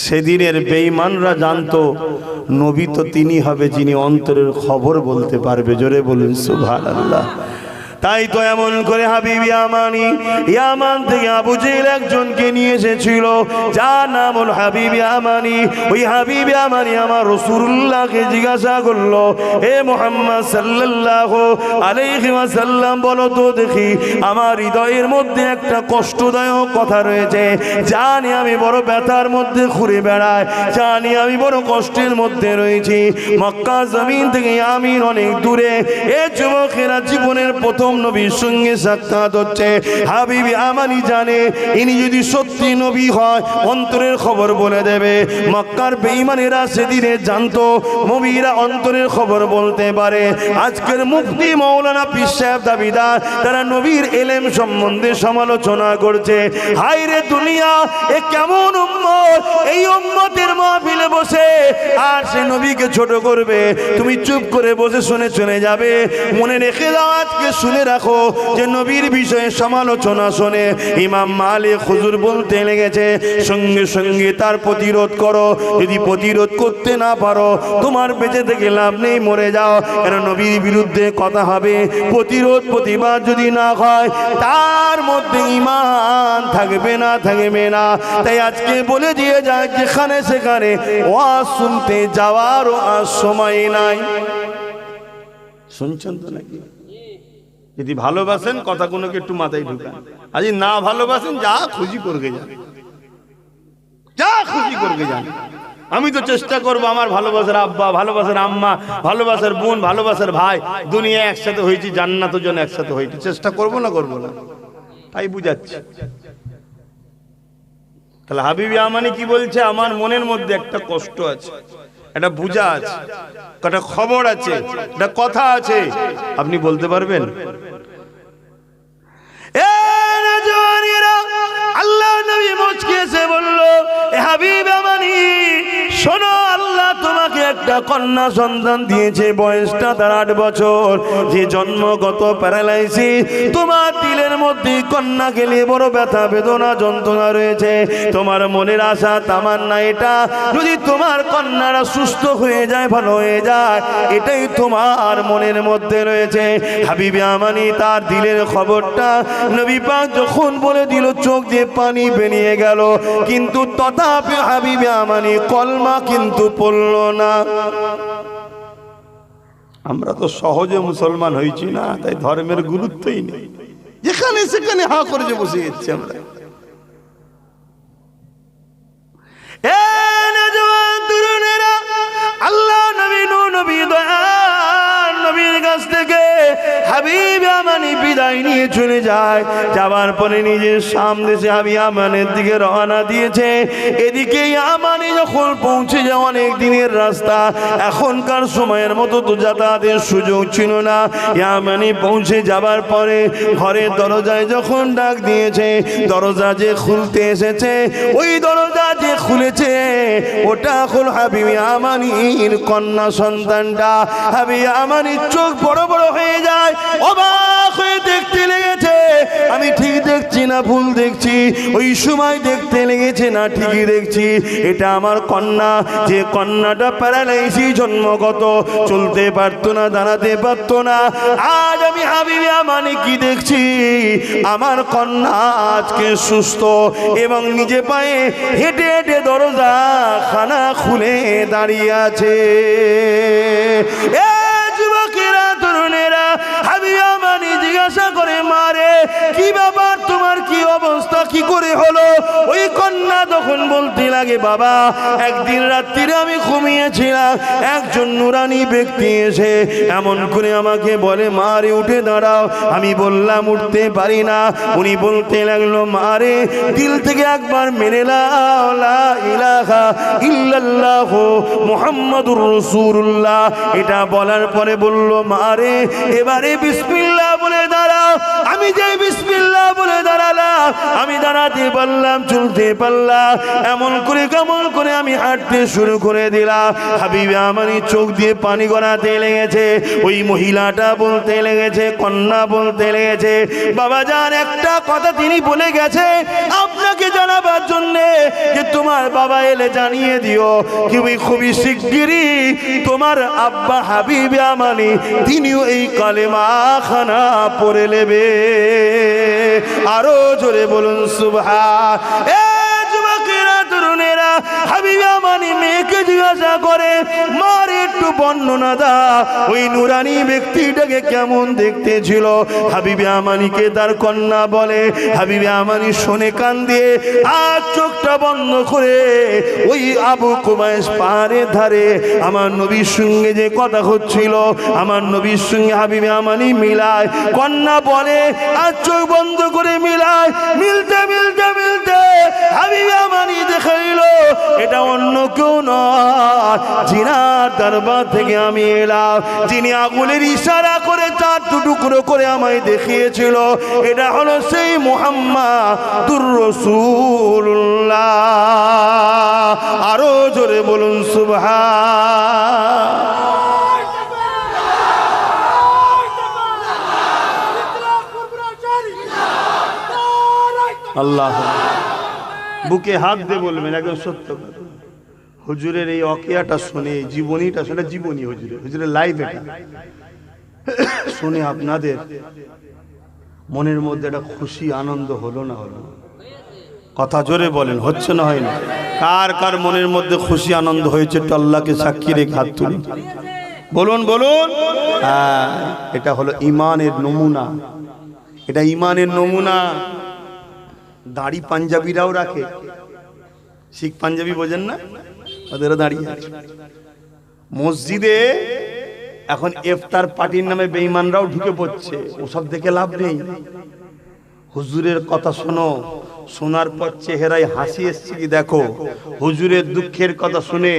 সেদিনের বেঈমানরা জানতো নবী তো তিনি হবে যিনি অন্তরের খবর বলতে পারবে। জোরে বলুন সুবহানাল্লাহ। তাই তো এমন করে হাবিব ইয়ামানি, ইয়ামান থেকে আবু জেহেল একজনকে নিয়ে এসেছিল, যার নাম হল হাবিব ইয়ামানি। ওই হাবিব ইয়ামানি আমার রাসূলুল্লাহকে জিজ্ঞাসা করলো, হে মুহাম্মদ সাল্লাল্লাহু আলাইহি ওয়াসাল্লাম, বলো তো দেখি, আমার হৃদয়ের মধ্যে একটা কষ্টদায়ক কথা রয়েছে, জানি আমি বড় ব্যথার মধ্যে ঘুরে বেড়াই, জানি আমি বড় কষ্টের মধ্যে রয়েছি। মক্কা জমিন থেকে ইয়ামিন অনেক দূরে। এ যুবকেরা জীবনের প্রথম নবীর সঙ্গে সাক্ষাৎ হচ্ছে। হাবিব ইয়ামানি জানে ইনি যদি সত্যি নবী হয় অন্তরের খবর বলে দেবে। মক্কার বেঈমানেরা সেদিনে জানতো নবীরা অন্তরের খবর বলতে পারে। আজকের মুফতি মাওলানা পীর সাহেব দাবিদার, তারা নবীর ইলম সম্বন্ধে সমালোচনা করছে। হায় রে দুনিয়া, এ কেমন উম্মত, এই উম্মতের মাহফিলে বসে আর সে নবীকে ছোট করবে, তুমি চুপ করে বসে শুনে চলে যাবে। মনে রেখে দাও, আজকে শুনে রাখো যে নবীর বিষয়ে সমালোচনা শুনে ইমাম মালিক হুজুর বলতে লেগেছে, সঙ্গে সঙ্গে তার প্রতিরোধ করো। যদি প্রতিরোধ করতে না পারো, তোমার বেঁচে থেকে লাভ নেই, মরে যাও। কারণ নবীর বিরুদ্ধে কথা হবে, প্রতিরোধ প্রতিবাদ যদি না হয়, তার মধ্যে ঈমান থাকবে না, থাকবে না। তাই আজকে বলে দিয়ে যায়, যেখানে সেখানে ওয়াজ শুনতে যাওয়ারও আর সময় নাই। শুনছেন তো নাকি? যদি ভালোবাসেন কথাগুলোকে একটু মাথায় ঢুকান, আর যদি না ভালোবাসেন যা খুশি করবে যান, যা খুশি করবে যান। আমি তো চেষ্টা করবো আমার ভালোবাসার আব্বা, ভালোবাসার আম্মা, ভালোবাসার বোন, ভালোবাসার ভাই, দুনিয়া একসাথে হয়েছি, জান্নাতের জন্য একসাথে হয়েছি, চেষ্টা করবো না করবো না? তাই বুঝাচ্ছি। তাহলে হাবিব ইয়ামানি কি বলছে? আমার মনের মধ্যে একটা কষ্ট আছে, একটা বুঝা আছে, একটা খবর আছে, একটা কথা আছে। আপনি বলতে পারবেন? আল্লাহ নবী মুচকি এসে বলল, হাবিব ইয়ামানি শোনো, আল্লাহ তোমাকে একটা কন্যা সন্তান দিয়েছে, বয়সটা তার 8 বছর। যে জন্মগত প্যারালাইসিস, তোমার দিলের মধ্যে কন্যাকে নিয়ে বড় ব্যথা বেদনা যন্ত্রণা রয়েছে। তোমার মনের আশা তামান্না এটা, যদি তোমার কন্যারা সুস্থ হয়ে যায়, ভালো হয়ে যায়, এটাই তোমার মনের মধ্যে রয়েছে। হাবিব ইয়ামানি তার দিলের খবরটা নবী পাক যখন বলে দিল, চোখ দিয়ে পানি বেরিয়ে গেল, কিন্তু তথাপি হাবিব ইয়ামানি কলমা কিন্তু পড়ল না। আমরা তো সহজে মুসলমান হয়েছি না, তাই ধর্মের গুরুত্বই নেই, যেখানে সেখানে হা করে যে বসে যাচ্ছি আমরা। আল্লাহ নবী নবী নবীর কাছ থেকে হাবিব ইয়ামানি বিদায় নিয়ে চলে যায়। যাবার পরে নিজের সামনে সে হাবিব ইয়ামানের দিকে রওনা দিয়েছে। এদিকে ইয়ামানি যখন পৌঁছে যায়, অনেক দিনের রাস্তা, এখনকার সময়ের মতো তো যাতায়াতের সুযোগ ছিল না। ইয়ামানি পৌঁছে যাবার পরে ঘরের দরজায় যখন ডাক দিয়েছে, দরজা যে খুলতে এসেছে, ওই দরজা যে খুলেছে ওটা হল হাবিব ইয়ামানির কন্যা সন্তানটা। হাবিব ইয়ামানির চোখ বড় বড় হয়ে যায়, অবাক হয়ে দেখতে লেগেছে, আমি ঠিক দেখছি না ভুল দেখছি। ওই সময় দেখতে লেগেছে না ঠিকই দেখছি, এটা আমার কন্যা, যে কন্যাটা প্যারালাইসিস জন্মগত, চলতে পারতো না, দাঁড়াতে পারতো না। আজ আমি হাবিব ইয়ামানি কি দেখছি, আমার কন্যা আজকে সুস্থ এবং নিজে পায়ে হেঁটে হেঁটে দরজা খানা খুলে দাঁড়িয়ে আছে। যুবকেরা, তরুণেরা, হাবিব ইয়ামানি জিজ্ঞাসা করে, মারে কি ব্যাপার, তোমার কি অবস্থা, কি করে হলো? ওই কন্যা তখন বলতে লাগে, বাবা একদিন রাত্রিরে আমি ঘুমিয়েছিলাম, একজন নুরানি ব্যক্তি এসে এমন করে আমাকে বলে, মারে উঠে দাঁড়াও। আমি বললাম উঠতে পারি না। উনি বলতে লাগলো, মারে দিল থেকে একবার মেনে নাও লা ইলাহা ইল্লাল্লাহ মুহাম্মাদুর রাসূলুল্লাহ। এটা বলার পরে বলল, মারে এবারে বিসমিল্লাহ বলে দাঁড়াও। আমি যে বিসমিল্লাহ বলে দাঁড়ালাম, আমি দাঁড়াতে পারলাম, চলতে পারলাম, এমন করে কেমন করে আমি হাঁটতে শুরু করে দিলাম। হাবিব ইয়ামানি চোখ দিয়ে পানি গড়াতে লেগেছে। ওই মহিলাটা বলতে লেগেছে, কন্যা বলতে লেগেছে, বাবা জান একটা কথা তিনি বলে গেছে, আপনাকে জানাবার জন্য যে তোমার বাবা এলে জানিয়ে দিও খুবই শিগগিরই তোমার আব্বা হাবিবে আমানি তিনিও এই কালেমা খানা পড়ে নেবে। আরো জোরে বলুন সুবহান। তরুণেরা হাবিবে আমানি মেয়েকে জিজ্ঞাসা করে, মার একটু বর্ণনা দা ওই নুরানি ব্যক্তিটাকে কেমন দেখতে ছিল। হাবিবে আমানিকে তার কন্যা বলে। হাবিবে আমানি শুনে কান দিয়ে আর চোখটা বন্ধ করে ওই আবু কুবাইস পাহাড়ের ধারে আমার নবীর সঙ্গে যে কথা হচ্ছিল আমার নবীর সঙ্গে হাবিবে আমানি মিলায়। কন্যা বলে আর চোখ বন্ধ করে মিলায়। মিলতে মিলতে মিলতে হাবিবে আমানি দেখাইল এটা অন্য কেউ নয়, জিনার দরবার থেকে আমি এলাম, যিনি আগুনের ইশারা করে চার টুকরো করে আমায় দেখিয়েছিল। এটা হলো সেই মুহাম্মাদুর রাসূলুল্লাহ। আরো জোরে বলুন সুবহান। আল্লাহ বুকে হাত দিয়ে বলবেন একদম সত্য কথা। হুজুরের এই অকিয়াটা শুনে, জীবনীটা শুনে, জীবনী হুজুরের লাইভ এটা শুনে আপনাদের মনের মধ্যে একটা খুশি আনন্দ হলো না হলো? কথা জোরে বলেন, হচ্ছে না হয় না? কার কার মনের মধ্যে খুশি আনন্দ হয়েছে একটু আল্লাহকে সাক্ষী রেখে হাত তুলুন, বলুন বলুন। হ্যাঁ, এটা হলো ইমানের নমুনা, এটা ইমানের নমুনা। দাড়ি পাঞ্জাবিরাও রাখে, শিখ পাঞ্জাবি বোঝেন না, ওদেরও দাঁড়িয়ে আছে। মসজিদে এখন ইফতার পার্টির নামে বেঈমানরাও ঢুকে পড়ছে, ওসব দেখে লাভ নেই। হুজুরের কথা শোনো, শোনার পর চেহারায় হাসি এসছে কি দেখো। হুজুরের দুঃখের কথা শুনে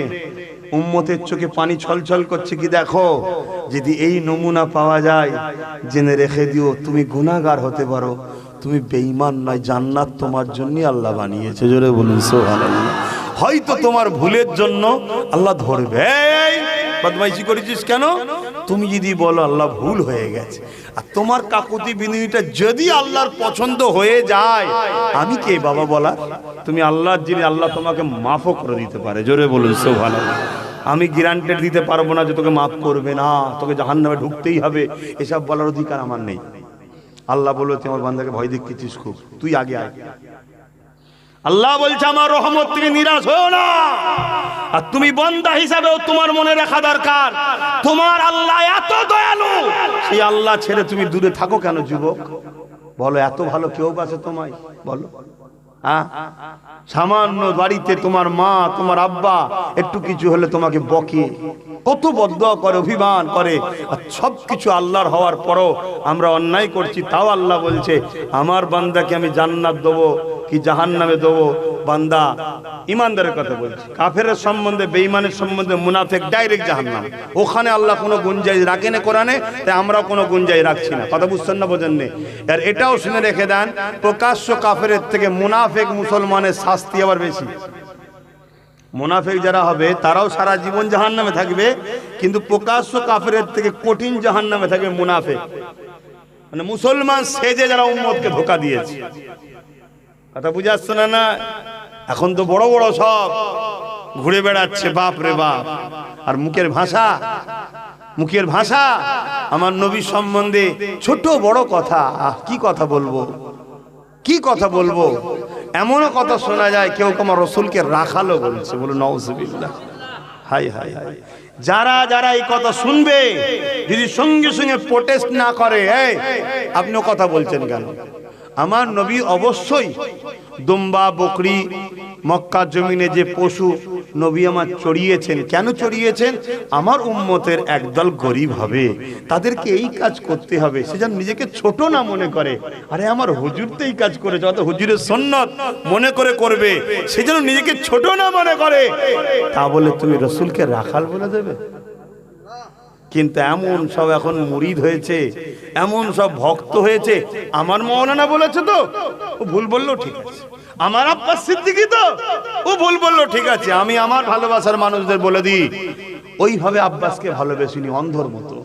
উম্মতের চোখে পানি ছলছল করছে কি দেখো। যদি এই নমুনা পাওয়া যায় জেনে রেখে দিও তুমি গুনাহগার হতে পারো, তুমি বেঈমান নয়, জান্নাত তোমার জন্য আল্লাহ বানিয়েছে। জোরে বলুন সুবহানাল্লাহ। হয়তো তোমার ভুলের জন্য আল্লাহ ধরবে, বদমাইশি করেছিস কেন? তুমি যদি বলো আল্লাহ ভুল হয়ে গেছে, আর তোমার কাকুতি বিনয়টা যদি আল্লাহর পছন্দ হয়ে যায়, আমি কে বাবা বলা? তুমি আল্লাহর যিনি, আল্লাহ তোমাকে মাফও করে দিতে পারে। জোরে বলুন সুবহানাল্লাহ। আমি গ্যারান্টি দিতে পারবো না যে তোকে মাফ করবে না, তোকে জাহান্নামে ঢুকতেই হবে, এসব বলার অধিকার আমার নেই। আল্লাহ বলল তুই আমার বান্দাকে ভয় দেখিয়েছিস খুব, তুই আগে আয়। আল্লাহ বলছে আমার রহমত থেকে নিরাশ হও না। আর তুমি বান্দা হিসাবেও তোমার মনে রাখা দরকার তোমার আল্লাহ এত দয়ালু, সেই আল্লাহ ছেড়ে তুমি দূরে থাকো কেন যুবক? বলো, এত ভালো কেউ বাসে তোমায়? বলো, হ্যাঁ? সামান্য বাড়িতে তোমার মা তোমার আব্বা একটু কিছু হলে তোমাকে বকে, কত বদদোয়া করে, অভিমান করে, আর সব কিছু আল্লাহর হওয়ার পরও আমরা অন্যায় করছি। তাও আল্লাহ বলছে আমার বান্দাকে আমি জান্নাত দেবো কি জাহান্নামে দেবো? বান্দা ইমানদারের কথা বলছি, কাফেরের সম্বন্ধে, বেঈমানের সম্বন্ধে, মুনাফিক ডাইরেক্ট জাহান্নাম। ওখানে আল্লাহ কোনো গুঞ্জাইশ রাখেন কোরআনে, তাই আমরাও কোনো গুঞ্জাইশ রাখছি না। কথা বুঝছেন না? বোঝেন না? আর এটাও শুনে রেখে দেন, প্রকাশ্য কাফেরের থেকে মুনাফিক মুসলমানের শাস্তি আবার বেশি। মুনাফিক যারা হবে তারাও সারা জীবন জাহান্নামে থাকবে, কিন্তু প্রকাশ্য কাফেরের থেকে কঠিন জাহান্নামে থাকবে মুনাফিক। মানে মুসলমান সেজে যারা উম্মতকে ধোঁকা দিয়েছে। কথা বুঝে আসছে না? না, এখন তো বড় বড় সব ঘুরে বেড়াচ্ছে, বাপ রে বাপ। আর মুখের ভাষা আমার নবী সম্বন্ধে ছোট বড় কথা, কি কথা বলবো, কি কথা বলবো, এমনও কথা শোনা যায় কেউ আমার রসুলকে রাখালো বলছে। বলো নাউজুবিল্লাহ। High high high. যারা যারা এই কথা শুনবে যদি সঙ্গে সঙ্গে প্রোটেস্ট না করে, আপনিও কথা বলছেন কেন? আমার নবী অবশ্যই দুম্বা বকরি মক্কা জমিনে যে পশু নবী আমার চড়িয়েছেন, কেন চড়িয়েছেন? আমার উম্মতের একদল গরিব হবে, তাদেরকে এই কাজ করতে হবে, সে যেন নিজেকে ছোট না মনে করে। আরে আমার হুজুর তো এই কাজ করেছে, অত হুজুরের সুন্নাত মনে করে করবে, সে যেন নিজেকে ছোট না মনে করে। তা বলে তুমি রসুলকে রাখাল বলে দেবে? কিন্তু এমন সব এখন মুরিদ হয়েছে, এমন সব ভক্ত হয়েছে, আমার মৌলানা বলেছে তো ও ভুল বললো ঠিক আছে, আমার আব্বাস সিদ্দিকী তো ও ভুল বললো ঠিক আছে, আমি আমার ভালোবাসার মানুষদের বলে দিই ওইভাবে আব্বাসকে ভালোবেসিনি অন্ধর মতো।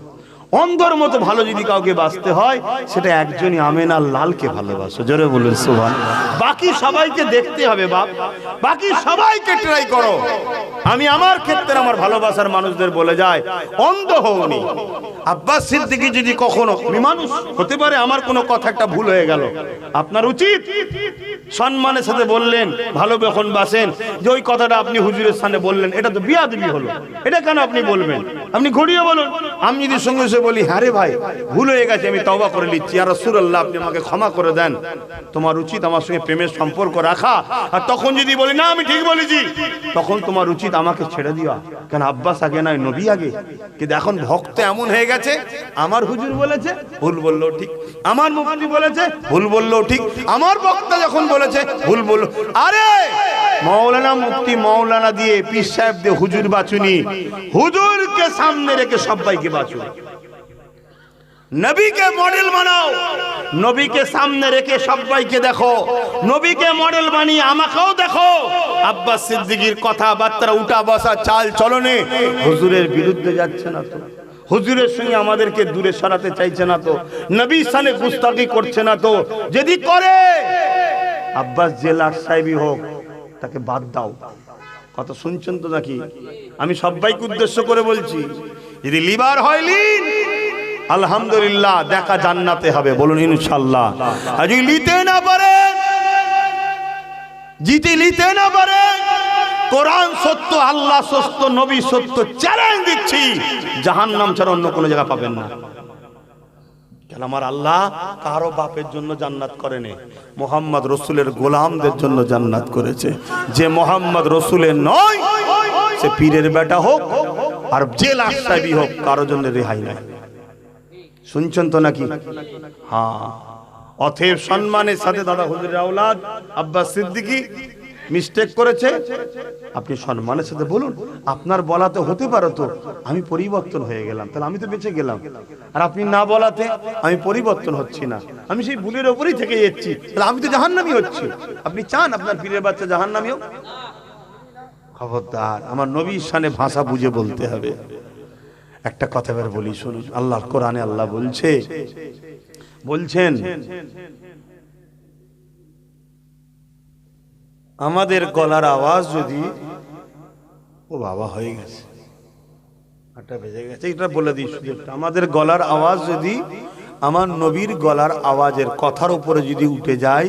অন্ধর মতো ভালো যদি কাউকে বাঁচতে হয় সেটা একজনই আমেনার লালকে ভালোবাসো, জোরে বলুন সুবহানাল্লাহ। বাকি সবাইকে দেখতে হবে বাপ, বাকি সবাইকে ট্রাই করো। আমি আমার ক্ষেত্রে আমার ভালোবাসার মানুষদের বলে যায়, অন্ধ হওনি। আব্বাস সিদ্দিকী যদি কখনো, আমি মানুষ হতে পারে আমার কোনো কথা একটা ভুল হয়ে গেল, আপনার উচিত সম্মানের সাথে বললেন, ভালো যখন বাসেন যে ওই কথাটা আপনি হুজুরের সামনে বললেন, এটা তো বিয়াদবি হলো, এটা কেন আপনি বলবেন? আপনি ঘুরিয়ে বলুন। আমি যদি সঙ্গে সঙ্গে বলি, হ্যাঁ রে ভাই ভুল হয়ে গেছে, আমি তওবা করে নিচ্ছি, ইয়া রাসূলুল্লাহ আপনি আমাকে ক্ষমা করে দেন, তোমার উচিত আমার সঙ্গে প্রেমের সম্পর্ক রাখা। আর তখন যদি বলি না আমি ঠিক বলেছি, তখন তোমার উচিত আমাকে ছেড়ে দেওয়া। কেন আব্বাস আগে নয় নবী আগে? কিন্তু এখন ভক্ত এমন হয়ে গেছে, আমার হুজুর বলেছে ভুল বললেও ঠিক, আমার মুফতি বলেছে ভুল বললেও ঠিক, আমার বক্তা যখন বলেছে ভুল বলল। আরে মাওলানা মুফতি মাওলানা দিয়ে, পীর সাহেব দিয়ে হুজুর বাঁচুনি, হুজুরকে সামনে রেখে সবাইকে বাঁচুন। নবীকে মডেল বানাও, নবীকে সামনে রেখে সবাইকে দেখো, নবীকে মডেল বানিয়ে আমাকেও দেখো। আব্বাস সিদ্দিকীর কথাবার্তা, উঠা বসা, চাল চলনে হুজুরের বিরুদ্ধে যাচ্ছে না তো, হুজুরের সঙ্গে আমাদেরকে দূরে সরাতে চাইছে না তো, নবীর সানে গুস্তাখি করছে না তো। যদি করে আব্বাস যে লাট সাহেবই হোক, তাকে বাদ দাও। কথা শুনছেন তো নাকি? আমি সবাইকে উদ্দেশ্য করে বলছি, যদি লিবার হয় লিন, আলহামদুলিল্লাহ, দেখা জান্নাতে হবে, বলুন ইনশাআল্লাহ। আর যদি নিতে না পারে, জিতে নিতে না পারে, কোরআন সত্য, আল্লাহ সত্য, নবী সত্য, চ্যালেঞ্জ দিচ্ছি, জাহান্নাম ছাড়া অন্য কোনো জায়গা পাবেন না। কেন আমার আল্লাহ কারো বাপের জন্য জান্নাত করেনি, মুহাম্মদ রসুলের গোলামদের জন্য জান্নাত করেছে। যে মুহাম্মদ রসুলের নয়, সে পীরের বেটা হোক আর যে লাট সাহেবই হোক, কারো জন্য রেহাই নাই। শুনছেন তো নাকি? হ্যাঁ, অতএব সম্মানের সাথে দাদা হুজুরের আওলাদ আব্বাস সিদ্দিকী মিস্টেক করেছে, আপনি সম্মানের সাথে বলুন। আপনার বলাতে হতে পারে তো আমি পরিবর্তন হয়ে গেলাম, তাহলে আমি তো বেঁচে গেলাম। আর আপনি না বলাতে আমি পরিবর্তন হচ্ছি না, আমি সেই ভুলের উপরেই থেকে যাচ্ছি, তাহলে আমি তো জাহান্নামী হচ্ছি। আপনি চান আপনার পীরের বাচ্চা জাহান্নামী হোক? খবরদার, আমার নবীর শানে ভাষা বুঝে বলতে হবে। একটা কথা এবার বলি শুনুন, আল্লাহর কোরআনে আল্লাহ বলছেন আমাদের গলার আওয়াজ যদি, ও বাবা হয়ে গেছে, 8টা বেজে গেছে, এটা বলে দিই শুধু, আমাদের গলার আওয়াজ যদি আমার নবীর গলার আওয়াজের কথার উপরে যদি উঠে যায়,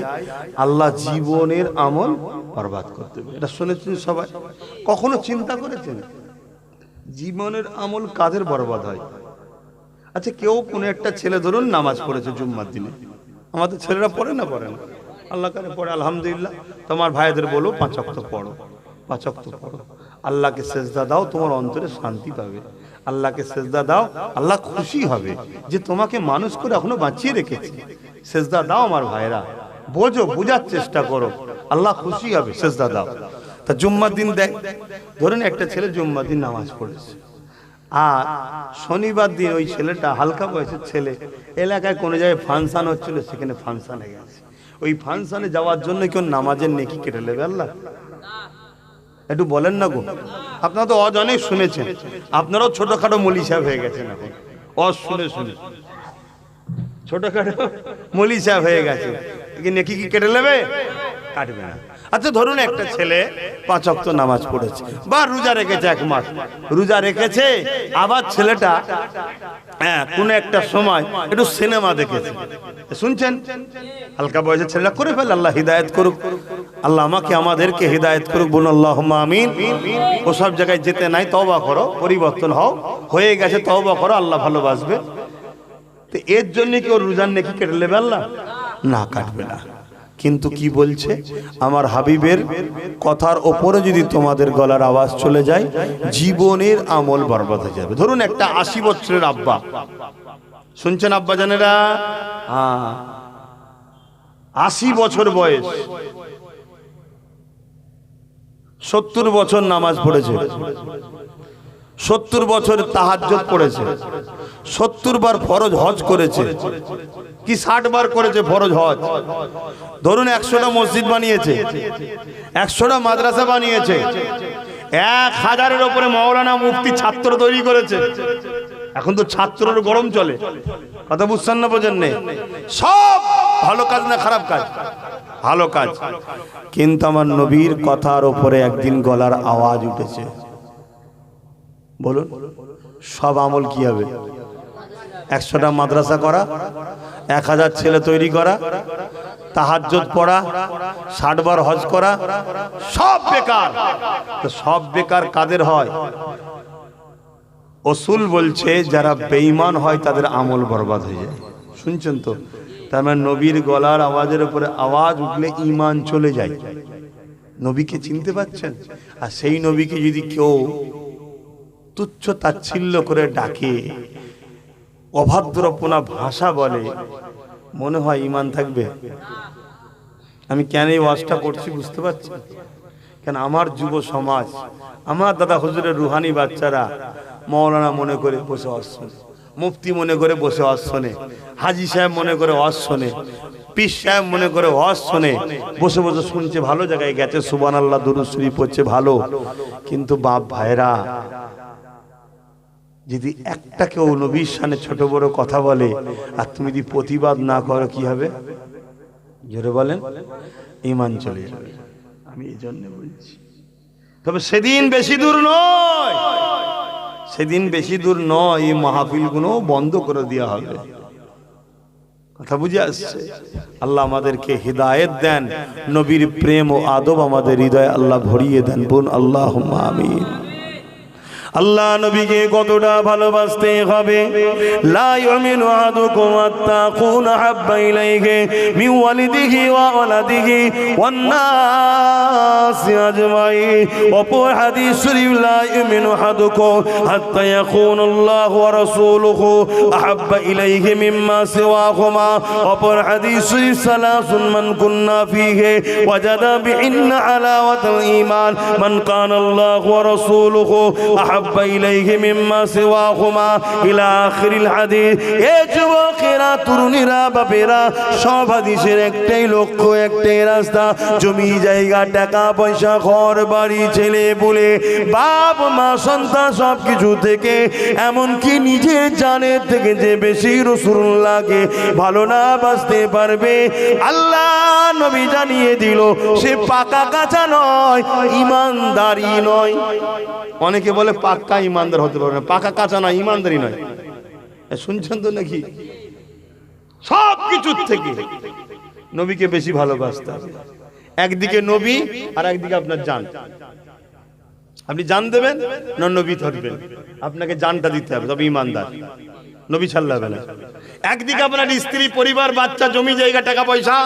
আল্লাহ জীবনের আমল বরবাদ করতে দেবে। এটা শুনেছেন সবাই? কখনো চিন্তা করেছেন জীবনের আমল কাদের বরবাদ হয়? আচ্ছা, কেউ কোনো একটা ছেলে ধরুন নামাজ পড়েছে জুম্মার দিনে, আমাদের ছেলেরা পড়ে না? পড়ে না, আল্লাহ কারে পড়ে, আলহামদুলিল্লাহ। তোমার ভাইদের বলো 5 ওয়াক্ত পড়ো, 5 ওয়াক্ত পড়ো, আল্লাহকে সেজদা দাও, তোমার অন্তরে শান্তি পাবে। আল্লাহকে সেজদা দাও, আল্লাহ খুশি হবে যে তোমাকে মানুষ করে এখনো বাঁচিয়ে রেখেছে। সেজদা দাও আমার ভাইরা, বোঝো, বোঝার চেষ্টা করো, আল্লাহ খুশি হবে, সেজদা দাও। তা জুম্মার দিন দেখ, ধরুন একটা ছেলে জুম্মার দিন নামাজ পড়েছে, আর শনিবার দিন ওই ছেলেটা, হালকা বয়সের ছেলে, এলাকায় কোনো জায়গায় ফাংশন হচ্ছিল, সেখানে ফাংশনে গেছে। ওই ফাংশনে যাওয়ার জন্য কেউ নামাজের নেকি কেটে নেবে আল্লাহ? একটু বলেন না গো, আপনারা তো অজ অনেক শুনেছেন, আপনারাও ছোটখাটো মলি সাহেব হয়ে গেছেন এখন, অজ শুনে শুনে ছোটখাটো মলি সাহেব হয়ে গেছে, নেকি কি কেটে নেবে? কাটবে না। আচ্ছা, ধরুন একটা ছেলে 5 ওয়াক্ত নামাজ পড়েছে বা রোজা রেখেছে, 1 মাস রোজা রেখেছে, আবার ছেলেটা কোন একটা সময় একটু সিনেমা দেখেছে, শুনছেন, হালকা বয়সের ছেলেটা করে ফেলে, আল্লাহ হিদায়াত করুক, আল্লাহ আমাকে আমাদেরকে হিদায়াত করুক, বলুন আল্লাহুম্মা আমিন। ও সব জায়গায় যেতে নাই, তওবা করো, পরিবর্তন হও, হয়ে গেছে, তওবা করো, আল্লাহ ভালোবাসবে। তো এর জন্য কি ওর রোজার নেকি কেটে নেবে আল্লাহ? না, কাটবে না। কিন্তু কি বলছে, আমার হাবিবের কথার ওপরে যদি তোমাদের গলার আওয়াজ চলে যায়, জীবনের আমল বরবাদ হয়ে যাবে। ধরুন একটা 80 বছরের আব্বা, শুনছেন আব্বা জানেরা? 80 বছর বয়স, 70 বছর নামাজ পড়েছে, 70 বছর তাহাজ্জুদ পড়েছে, 70 বার ফরজ হজ করেছে, কি 60 বার করেছে ফরজ হজ। ধরুন 100টা মসজিদ বানিয়েছে, 100টা মাদ্রাসা বানিয়েছে, 1000-এর উপরে মাওলানা মুফতি ছাত্র তৈরি করেছে, এখন তো ছাত্রের গরম চলে, কথা বুঝছেন না, বোঝেন না? সব ভালো কাজ না খারাপ কাজ? ভালো কাজ। কিন্তু আমার নবীর কথার উপরে একদিন গলার আওয়াজ উঠেছে, বলুন সব আমল কি হবে? 100টা মাদ্রাসা করা, 1000 ছেলে তৈরি করা, তাহাজ্জুদ পড়া, 60 বার হজ করা, সব বেকার। তো সব বেকার কাদের হয়? উসুল বলছে যারা বেঈমান হয় তাদের আমল বরবাদ হয়ে যায়। শুনছেন তো? তার মানে নবীর গলার আওয়াজের উপরে আওয়াজ উঠলে ঈমান চলে যায়। নবীকে চিনতে পাচ্ছেন? আর সেই নবীকে যদি কেউ তুচ্ছ তাচ্ছিল্য করে ডাকে, অভদ্রপনা ভাষা বলে, মনে হয় ঈমান থাকবে? আমি কেন এই ওয়াজটা করছি বুঝতে পারছি? কেন আমার যুব সমাজ, আমার দাদা হুজুরের রুহানি বাচ্চারা মৌলানা মনে করে বসে ওয়াজ শোনে, মুফতি মনে করে বসে ওয়াজ শোনে, হাজি সাহেব মনে করে ওয়াজ শোনে, পীর সাহেব মনে করে ওয়াজ শোনে, বসে বসে শুনছে, ভালো জায়গায় গেছে, সুবহানাল্লাহ দুরূদ শরীফ পড়ছে, ভালো। কিন্তু বাপ ভাইরা, যদি একটা কেউ নবীর শানে ছোট বড় কথা বলে আর তুমি যদি প্রতিবাদ না করো, কি হবে? জোরে বলেন, ঈমান চলে যাবে। আমি এই জন্য বলছি, তবে সেদিন বেশি দূর নয়, সেদিন বেশি দূর নয়, এই মাহফিলগুলো বন্ধ করে দেওয়া হবে। কথা বুঝে আসছে? আল্লাহ আমাদেরকে হিদায়েত দেন, নবীর প্রেম ও আদব আমাদের হৃদয়ে আল্লাহ ভরিয়ে দেন। বোন আল্লাহুম্মা আমিন। আল্লাহ নবীকে কতটা ভালোবাসতে হবে। লা ইউমিনু আহাদুকুম হাত্তা আকুনা হাব্বা ইলাইহি মিন ওয়ালিদিহি ওয়া ওয়ালাদিহি ওয়ান নাসি আজমাইন। অপর হাদিস শরীফ, লা ইউমিনু আহাদুকুম হাত্তা ইয়াকুনা আল্লাহু ওয়া রাসূলুহু আহাব্বা ইলাইহি মিম্মা সিওয়াহুমা। অপর হাদিস শরীফ, সালাসুন মান কুন্না ফীহি ওয়াজাদা বিহিন্না হালাওয়াতাল ঈমান মান কানা আল্লাহু ওয়া রাসূলুহু ইলাইহি মিম্মা সিওয়াহুমা ইলা আখিরিল হাদিস। এ যুবকেরা, তরুণীরা, বাপেরা, সব হাদিসের একটাই লক্ষ্য, একটাই রাস্তা, জমি জায়গা, টাকা পয়সা, ঘর বাড়ি, ছেলে বলে, বাপ মা সন্তান সবকিছু থেকে, এমনকি নিজের জানের থেকে যে বেশি রাসূলুল্লাহকে ভালো না বাসতে পারবে, আল্লাহ নবী জানিয়ে দিল সে পাকা কাঁচা নয়, ঈমানদারি নয়। অনেকে বলে পাক্কা ঈমানদার হতে পারে না, পাকা কাঁচা নয়, ঈমানদারি নয়। শুনছেন তো নাকি? সব কিছুর থেকে নবীকে বেশি ভালোবাসতে হবে। একদিকে নবী আর একদিকে আপনার জান। আপনি জান দেবেন না নবী ধরবেন, আপনাকে জানটা দিতে হবে, তবে ঈমানদার। নবী ছাড়লে হবে না। একদিকে আপনার স্ত্রী, পরিবার, বাচ্চা, জমি জায়গা, টাকা পয়সা,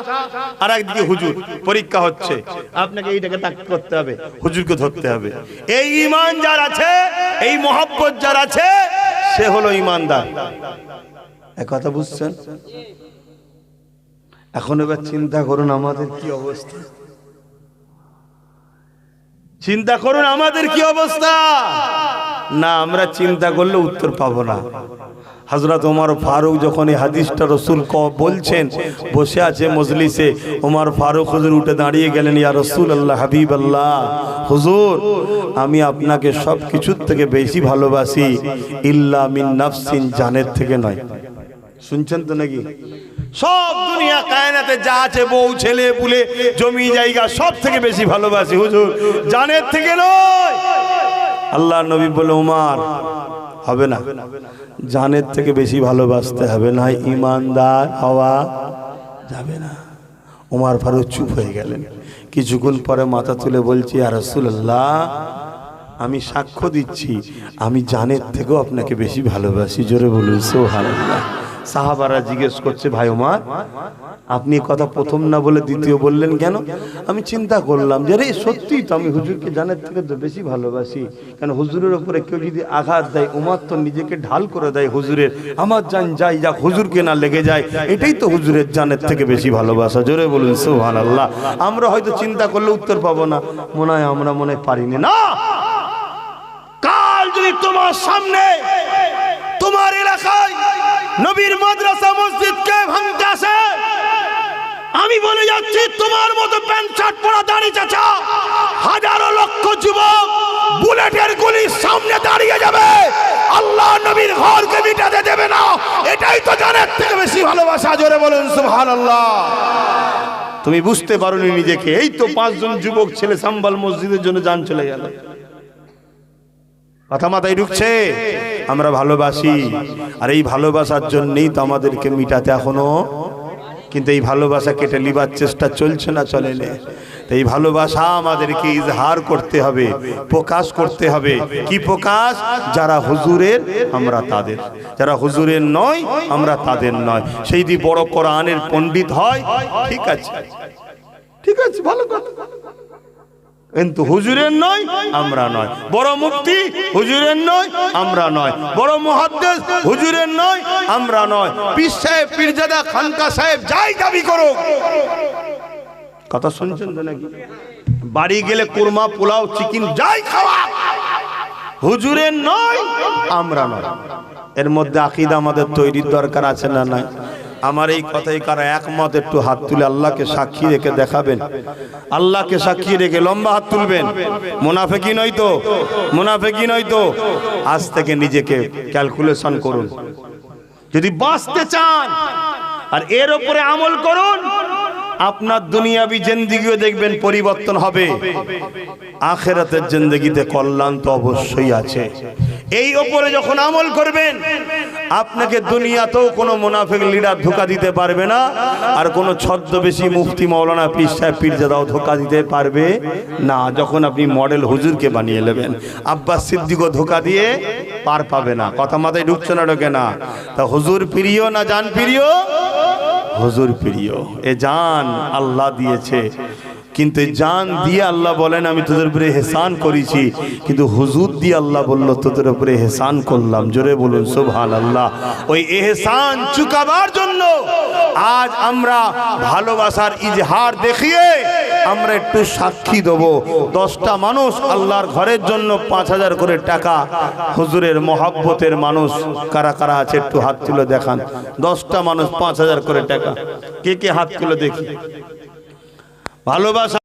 আর একদিকে হুজুর, পরীক্ষা হচ্ছে, আপনাকে এইটাকে তাক করতে হবে, হুজুরকে ধরতে হবে। এই ঈমান যার আছে, এই মহব্বত যার আছে, সে হলো ঈমানদার। এক কথা বুঝছেন? এখন এবার চিন্তা করুন আমাদের কি অবস্থা, চিন্তা করুন আমাদের কি অবস্থা। না, আমরা চিন্তা করলে উত্তর পাবো না। হযরত ওমর ফারুক যখন এই হাদিসটা রাসূল বলছেন, বসে আছে মজলিসে, ওমর ফারুক হুজুর উঠে দাঁড়িয়ে গেলেন, ইয়া রাসূলুল্লাহ, হাবিবাল্লাহ, হুজুর আমি আপনাকে সব কিছুর থেকে বেশি ভালোবাসি, ইল্লা মিন নাফসিন, জানের থেকে নয়। শুনছেন তো নাকি? সব দুনিয়া কায়নাতে যা আছে, বউ, ছেলে পুলে, জমি জায়গা, সব থেকে বেশি ভালোবাসি হুজুর, জানের থেকে নয়। আল্লাহ নবী বলে, ওমর হবে না, জানের থেকে বেশি ভালোবাসতে হবে, না ঈমানদার হওয়া যাবে না। ওমর ফারুক চুপ হয়ে গেলেন। কিছুক্ষণ পরে মাথা তুলে বলছি, ইয়া রাসূলুল্লাহ, আমি সাক্ষ্য দিচ্ছি আমি জানের থেকেও আপনাকে বেশি ভালোবাসি। জোরে বলুন সুবহানাল্লাহ। সাহাবারা জিজ্ঞেস করছে, ভাই ওমর, আপনি কথা প্রথম না বলে দ্বিতীয় বললেন কেন? আমি চিন্তা করলাম যে রে, সত্যিই তো আমি হুজুরকে জানের থেকে তো বেশি ভালোবাসি। কেন হুজুরের উপরে কেউ যদি আঘাত দেয়, ওমর তো নিজেকে ঢাল করে দেয় হুজুরের, আমার জান যাই যাক, হুজুরকে না লেগে যায়, এটাই তো হুজুরের জানের থেকে বেশি ভালোবাসা। জোরে বলুন সুবহানাল্লাহ। আমরা হয়তো চিন্তা করলে উত্তর পাবো না, মনে হয় আমরা মনে পারিনি। না, কাল যদি তোমার সামনে, তোমার এলাকায় নবীর মাদ্রাসা মসজিদকে ভাঙতে আসে, আমি বলে যাচ্ছি, তোমার মতো প্যান্ট শার্ট পরা দাড়ি চাচা, হাজারো লক্ষ যুবক বুলেটের গুলির সামনে দাঁড়িয়ে যাবে, আল্লাহ নবীর ঘরকে ভালোবাসা, জোরে বলুন সুবহানাল্লাহ। তুমি বুঝতে পারোনি নিজেকে, এই তো 5 জন যুবক ছেলে সাম্বাল মসজিদের জন্য জান চলে গেল। কথা মাথায় ঢুকছে? আমরা ভালোবাসি, আর এই ভালোবাসার জন্যই তো আমাদেরকে মিটাতে এখনো, কিন্তু এই ভালোবাসা কেটে লিবার চেষ্টা চলছে না, চলে না। এই ভালোবাসা আমাদেরকে ইজহার করতে হবে, প্রকাশ করতে হবে। কি প্রকাশ? যারা হুজুরের আমরা তাদের, যারা হুজুরের নয় আমরা তাদের নয়। সেই যদি বড় কোরআনের পণ্ডিত হয় ঠিক আছে, ঠিক আছে, ভালো কথা, কিন্তু হুজুরের নয় আমরা নয়। বড় মুফতি হুজুরের নয় আমরা নয়, বড় মুহাদ্দিস হুজুরের নয় আমরা নয়। পীর সাহেব, পীরজাদা, খানকা সাহেব যাই দাবি করো, কথা শুনছেন তো নাকি? বাড়ি গেলে কুরমা, পোলাও, চিকেন যাই খাওয়া, হুজুরের নয় আমরা নয়। এর মধ্যে আকীদা আমাদের তৈরির দরকার আছে না নাই? আমার এই কথাই কারা একমত? একটু হাত তুলে আল্লাহকে সাক্ষী রেখে দেখাবেন। আল্লাহকে সাক্ষী রেখে লম্বা হাত তুলবেন। মুনাফিকি নয় তো, মুনাফিকি নয় তো। আজ থেকে নিজেকে ক্যালকুলেশন করুন, যদি বাঁচতে চান আর এর উপরে আমল করুন, আপনার দুনিয়াবি জিন্দেগিও দেখবেন পরিবর্তন হবে, আখিরাতের জিন্দেগিতে কল্যাণ তো অবশ্যই আছে। এই উপরে যখন আমল করবেন, আপনাকে দুনিয়াতেও কোনো মুনাফিক লিডার ধোঁকা দিতে পারবে না, আর কোনো ছদ্মবেশী মুফতি, মাওলানা, পীর সাহেব, পীরজাদাও ধোঁকা দিতে পারবে না। যখন আপনি মডেল হুজুরকে বানিয়ে নেবেন, আব্বাস সিদ্দিকও ধোঁকা দিয়ে পার পাবে না। কথা মাথায় ঢুকছে না, ঢোকে না? তা হুজুর প্রিয় না জান প্রিয়? হুজুর প্রিয়। এ জান আল্লাহ দিয়েছে, কিন্তু জান দিয়ে আল্লাহ বলেন আমি তোদের উপরে এহসান করেছি, কিন্তু হুজুর দিয়ে আল্লাহ বলল তোদের উপরে এহসান করলাম। জোরে বলুন সুবহানাল্লাহ। ওই এহসান চুকাবার জন্য আজ আমরা ভালোবাসার ইজহার দেখিয়ে আমরা একটু সাক্ষী দেব। 10টা মানুষ আল্লাহর ঘরের জন্য 5000 করে টাকা, হুজুরের মহব্বতের মানুষ কারা কারা আছে একটু হাত তুলে দেখান। 10টা মানুষ 5000 করে টাকা, কে কে হাত তুলে দেখি। ভালোবাসা